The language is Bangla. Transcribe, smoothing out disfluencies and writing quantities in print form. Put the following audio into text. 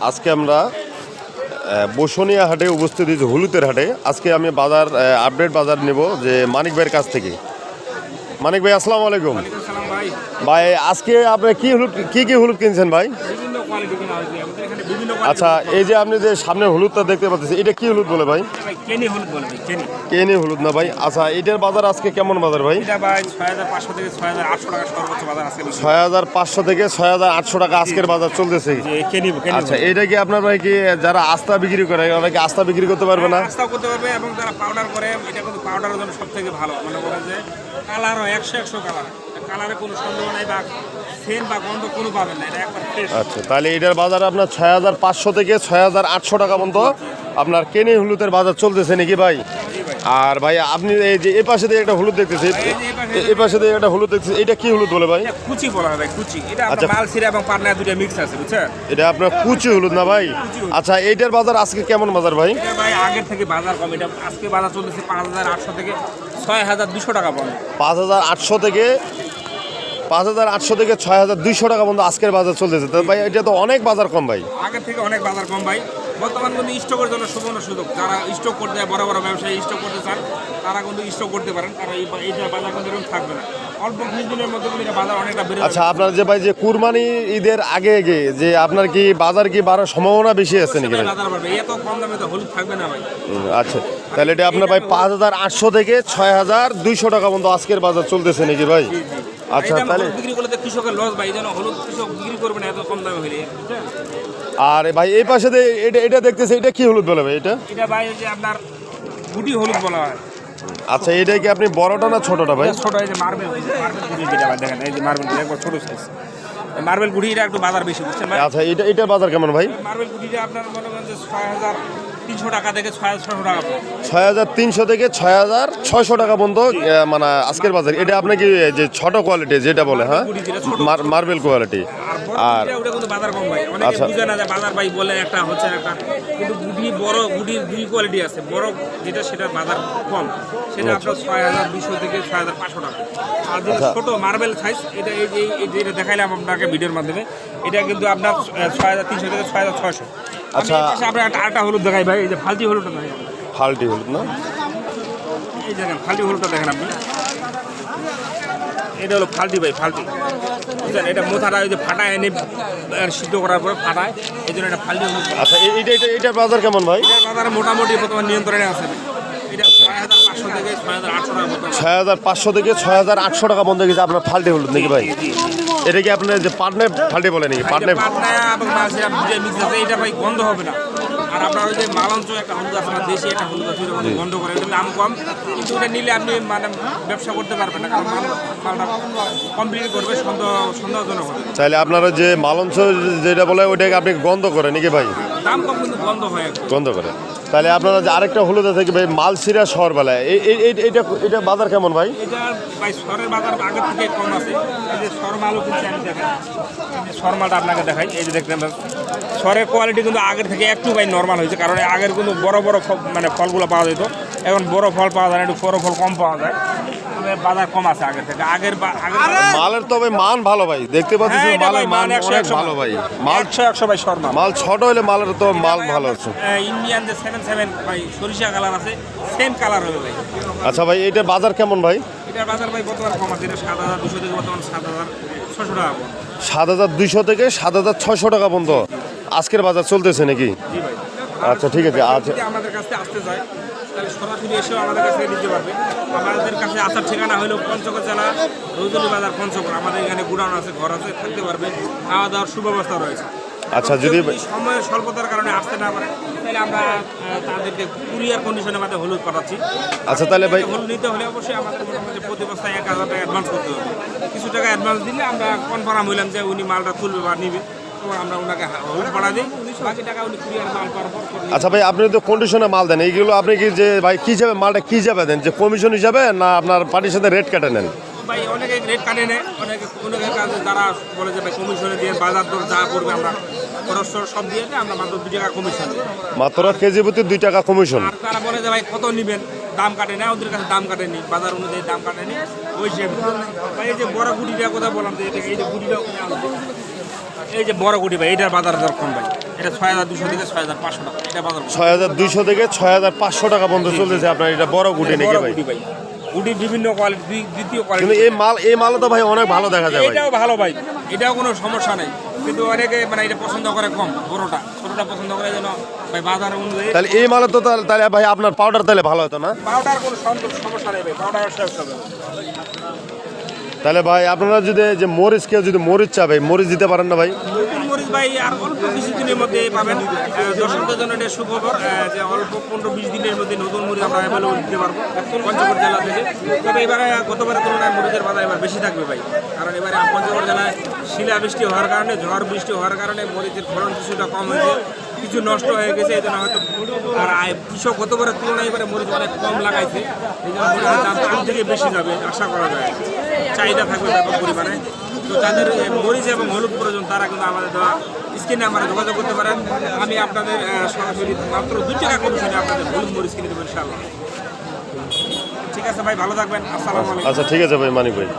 আজকে আমরা বসুনিয়া হাটে উপস্থিত হয়েছি, হলুদের হাটে। আজকে আমি বাজার আপডেট বাজার নেব যে মানিক ভাইয়ের কাছ থেকে। মানিক ভাই, আসসালামু আলাইকুম। ভাই, আজকে আপনি কি হলুদ কিনছেন ভাই? আচ্ছা, এই যে আপনি যে সামনে হলুদটা দেখতে পাচ্ছেন, এটা কি হলুদ বলে ভাই? কেনি হলুদ না ভাই? আচ্ছা, এটার বাজার আজকে কেমন বাজার ভাই? 6500 থেকে 6800 টাকা আজকের বাজার চলতেছে। আচ্ছা, এইটা কি আপনার ভাই কি যারা আস্থা বিক্রি করে ওরা কি আস্থা বিক্রি করতে পারবে না? আস্থা করতে পারবে, এবং যারা পাউডার করে এটা কিন্তু পাউডারের জন্য সব থেকে ভালো। মনে করেন যে কালারও 100 কালার, কালারে কোনো সন্দেহ নাই বা সেন বা গন্ধ কোনো পাবেন না, এটা একবার ফ্রেশ। আচ্ছা, তাহলে এটার বাজার আপনার 6500 থেকে 6800 টাকা পর্যন্ত আপনার কেনি হলুদের বাজার চলতেছে নাকি ভাই? আর ভাই, আপনি এই যে এই পাশে দিয়ে একটা হলুদ দেখতেছি, এই পাশে দিয়ে একটা হলুদ দেখতেছি, এটা কি হলুদ বলে ভাই? কুচি বলা হয় ভাই, কুচি। এটা আপনার মালসিরা এবং পাটনা দুটো মিক্স আছে, বুঝছেন? এটা আপনার কুচি হলুদ না ভাই? আচ্ছা, এইটার বাজার আজকে কেমন বাজার ভাই? এটা ভাই আগের থেকে বাজার কম। এটা আজকে বাজার চলতেছে 5800 থেকে 6200 টাকা পর্যন্ত। 5800 থেকে 6200 টাকা পর্যন্ত আজকের বাজার চলতেছে। তো ভাই, এটা তো অনেক বাজার কম ভাই। আগের থেকে অনেক বাজার কম ভাই। বর্তমান কিন্তু স্টকের জন্য সুবর্ণ সুযোগ। যারা স্টক করতে বড় বড় ব্যবসায়ী স্টক করতে চান, তারা কিন্তু স্টক করতে পারেন, কারণ এইটা বাজার কিন্তু এরকম থাকবে না। অল্প কিছুদিনের মধ্যে কিন্তু বাজার অনেকটা বেড়ে যাবে। আচ্ছা, আপনার যে ভাই যে কুরবানি ঈদের আগে যে আপনার কি বাজার কি বাড়ার সম্ভাবনা বেশি আছে নাকি ভাই? বাজার বাড়বে, এত কম দামে তো হলুদ থাকবে না ভাই। আচ্ছা, তাহলে এটা আপনার ভাই 5800 থেকে 6200 টাকা পর্যন্ত আজকের বাজার চলতেছে নাকি ভাই? আচ্ছা, তাহলে বিক্রি করলে তো কৃষকের লস ভাই, যেন হলুদ কৃষক বিক্রি করবে না এত কম দামে হলে। আর ভাই, এই পাশে এটা দেখতেছে, এটা কি হলুদ বলে ভাই? এটা ভাই যে আপনার গুটি হলুদ বলা হয়। আচ্ছা, এটা কি আপনি বড়টা না ছোটটা ভাই? ছোট, এই যে মার্বেল গুটি যেটা ভাই দেখেন, এই যে মার্বেল গুটি একবার ছোট সাইজ। মার্বেল গুটিটা একটু বাজার বেশি, বুঝছেন ভাই? আচ্ছা, এটার বাজার কেমন ভাই? মার্বেল গুটিটা আপনার মনে করেন যে 6300 টাকা থেকে 6600 টাকা। 6300 থেকে 6600 টাকা পর্যন্ত মানে আজকের বাজার। এটা আপনি কি যে ছোট কোয়ালিটি যেটা বলে, হ্যাঁ, মার্বেল কোয়ালিটি। আর ওটা কিন্তু বাজার কম ভাই। অনেকে বুঝে না যে বাজার ভাই বলে একটা হচ্ছে একটা, কিন্তু গুটি বড় গুটির দুই কোয়ালিটি আছে। বড় যেটা সেটা বাজার কম, সেটা আপনার 6200 থেকে 6500 টাকা। আর যেটা ছোট মার্বেল সাইজ, এটা এই যেটা দেখাইলাম আপনাকে ভিডিওর মাধ্যমে, এটা কিন্তু আপনার 6300 থেকে 6600। আচ্ছা, আপনার একটা হলুদ দেখাই ভাই, এই যে ফালতি হলুদটা দেখাই। ফালতি হলুদ না? এই দেখেন ফালতি হলুদটা দেখেন আপনি, এটা হলো ফালতি ভাই, ফালতি। বুঝলেন? এটা মোথাটা ওই যে ফাটায় এনে সিদ্ধ করার পরে ফাটায়, এই জন্য এটা ফালতি হলুদ। আচ্ছা, এটার বাজার কেমন ভাই? এটার বাজারে মোটামুটি বর্তমান নিয়ন্ত্রণে আছে। এটা 6500 থেকে 6800 টাকা মতো। 6500 থেকে 6800 টাকা পর্যন্ত গেছে আপনার ফালটি হলুদ নাকি ভাই? এটা কি আপনার যে পাটনে ফালটি বলে নাকি? পাটনে এবং মালসিরা মিক্স আছে, এটা ভাই গন্ধ হবে না। আর আপনার ওই যে মালঞ্চ একটা হলুদ আছে না, দেশি একটা হলুদ আছে, ওটা গন্ধ করে। এটা দাম কম, কিন্তু ওটা নিলে আপনি মানে ব্যবসা করতে পারবেন না, কারণ মালটা কমপ্লিট করবে, সন্দেহজনক হবে। চাইলে আপনারা যে মালঞ্চ যেটা বলে ওইটাকে আপনি গন্ধ করে নাকি ভাই? দাম কম কিন্তু গন্ধ হয়, গন্ধ করে। তাহলে আপনারা যে আরেকটা হলুদ আছে কি ভাই, মালসিরা শহরবেলা, এটা বাজার কেমন ভাই? এটা ভাই শহরের বাজার আগের থেকে কম আছে। এই যে শহরমালও কিন্তু আমি দেখাই, এই যে শহরমালটা আপনাকে দেখাই, এই যে দেখতে শহরের কোয়ালিটি কিন্তু আগের থেকে একটু ভাই নর্মাল হয়েছে, কারণ আগের কিন্তু বড় বড় মানে ফলগুলো পাওয়া যেত, এখন বড় ফল পাওয়া যায় না, একটু বড় ফল কম পাওয়া যায়। বাজার কম আছে আগের থেকে। আগের মালের তবে মান ভালো ভাই, দেখতে পাচ্ছি মালের মান অনেক ভালো ভাই। মাল 100 ভাই শর্মা। মাল ছোট হলে মালের তো মাল ভালো আছে। ইন্ডিয়ান যে 77 ভাই সরিষা কালার আছে, সেম কালার হবে ভাই। আচ্ছা ভাই, এটার বাজার কেমন ভাই? এটার বাজার ভাই বর্তমান কম আছে, এটা 7200 থেকে বর্তমান 7600 টাকা। 7200 থেকে 7600 টাকা পর্যন্ত আজকের বাজার চলতেছে নাকি? জি ভাই। আচ্ছা, ঠিক আছে। আচ্ছা, আমাদের কাছে আসতে যায় তাহলে সরাসরি এসেও আমাদের কাছে নিতে পারবে। আমাদের কাছে আসার ঠিকানা হলো পঞ্চগড় জেলা রৌজলি বাজার, পঞ্চগড়। আমাদের এখানে গুডাউন আছে, ঘর আছে, থাকতে পারবে, খাওয়া দাওয়ার সুব্যবস্থা রয়েছে। আচ্ছা, যদি সময়ের স্বল্পতার কারণে আসতে না পারে, তাহলে আমরা তাদেরকে কুরিয়ার কন্ডিশনের মধ্যে হলুদ পাঠাচ্ছি। আচ্ছা, তাহলে ভাই হলুদ নিতে হলে অবশ্যই আমাদের প্রতি বস্তায় 1000 টাকা অ্যাডভান্স করতে হবে। কিছু টাকা অ্যাডভান্স দিলে আমরা কনফার্ম হইলাম যে উনি মালটা তুলবে বা নিবে, আমরা ওনাকে হলুদ ভাড়া দিই, বাকি টাকা উনি কুরিয়ার মাল পাওয়ার পর। আচ্ছা ভাই, আপনি তো কন্ডিশনে মাল দেন, এইগুলো আপনি কি যে ভাই কি হিসাবে মালটা কি হিসাবে দেন, যে কমিশন হিসাবে না আপনার পার্টির সাথে রেট কাটে নেন? ভাই অনেকে রেট কাটে নেয়, অনেকের কাছে যারা বলে যে ভাই কমিশনে দিয়ে বাজার দর যা করবে আমরা খরচ সব দিয়ে আমরা মাত্র 2 টাকা কমিশন দিই। মাত্র কেজি প্রতি 2 টাকা কমিশন। আর তারা বলে যে ভাই কত নেবেন, দাম কাটে না, ওদের কাছে দাম কাটেনি, বাজার অনুযায়ী দাম কাটেনি, ওই হিসেবে। ভাই এই যে বড় গুটিটার কথা বললাম, যে এই যে গুটিটা, এই যে বড় গুটি ভাই, এটার বাজার দর কম ভাই। এটা 6200 থেকে 6500 টাকা, এটা বাজার কম। 6200 থেকে 6500 টাকা পর্যন্ত চলতেছে আপনার এটা বড় গুটি নাকি বড় ভাই? গুটি ভাই, গুটি বিভিন্ন কোয়ালিটি, দ্বিতীয় কিন্তু কোয়ালিটি। এই মালও তো ভাই অনেক ভালো দেখা যায় ভাই। এটাও ভালো ভাই, এটাও কোনো সমস্যা নেই, কিন্তু অনেকে মানে এটা পছন্দ করে কম, বড়টা, ছোটটা পছন্দ করে যেন ভাই বাজার অনুযায়ী। তাহলে এই মালে তো তাহলে ভাই আপনার পাউডার তাহলে ভালো হতো না? পাউডার কোনো সমস্যা নেই ভাই, পাউডার শেষ হবে। তাহলে ভাই আপনারা যদি যে মরিচ কেউ যদি মরিচ চাবে মরিচ দিতে পারেন না ভাই? নতুন মরিচ ভাই আর অল্প কিছুদিনের মধ্যে পাবেন। দর্শকদের জন্য এটা সুখবর যে অল্প 15-20 দিনের মধ্যে নতুন মরিচ আমরা অ্যাভেলেবল দিতে পারবো পঞ্চগড় জেলা থেকে। তবে এবারে গতবারের তুলনায় মরিচের বাজার এবার বেশি থাকবে ভাই, কারণ এবারে পঞ্চগড় জেলায় শিলাবৃষ্টি হওয়ার কারণে, ঝড় বৃষ্টি হওয়ার কারণে মরিচের ফলন কিছুটা কম হয়েছে, কিছু নষ্ট হয়ে গেছে, এই জন্য হয়তো। আর কৃষক গতবারের তুলনায় এবারে মরিচ অনেক কম লাগাইছে, এই জন্য মরিচের দাম আলু থেকে বেশি যাবে আশা করা যায়, চাহিদা থাকবে ব্যাপক পরিমাণে। তো যাদের মরিচ এবং হলুদ প্রয়োজন তারা কিন্তু আমাদের দেওয়া স্ক্রিনে আমরা যোগাযোগ করতে পারেন। আমি আপনাদের সরাসরি মাত্র 2 টাকা কমিশনে আপনাদের হলুদ মরিচ কিনে দেবো ইনশাআল্লাহ। ঠিক আছে ভাই, ভালো থাকবেন, আসসালামু আলাইকুম। আচ্ছা ঠিক আছে ভাই মানিক ভাই।